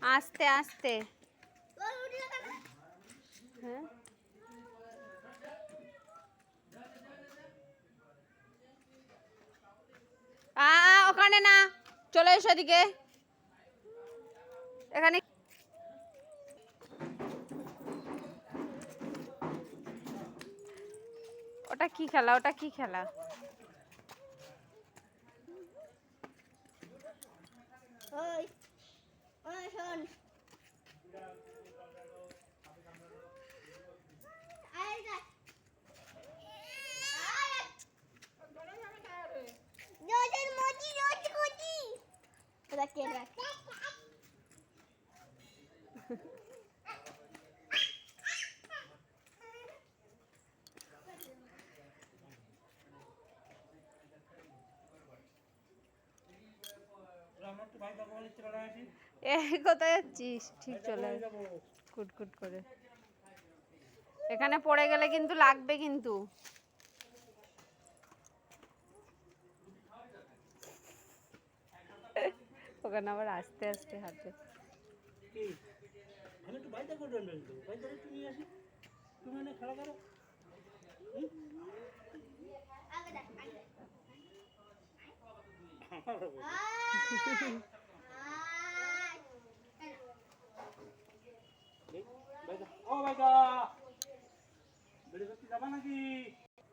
আস্তে আস্তে। হ্যাঁ ওখানে না, চলে এসো এদিকে। এখানে ওটা কি খেলা? ওটা কি খেলা? ওই ওই শোন, কোথায় যাচ্ছিস? ঠিক চলে কুটকুট করে। এখানে পড়ে গেলে কিন্তু লাগবে কিন্তু। ওখানে আবার আস্তে আস্তে হাঁটে।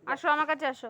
আসো আমার কাছে আসো।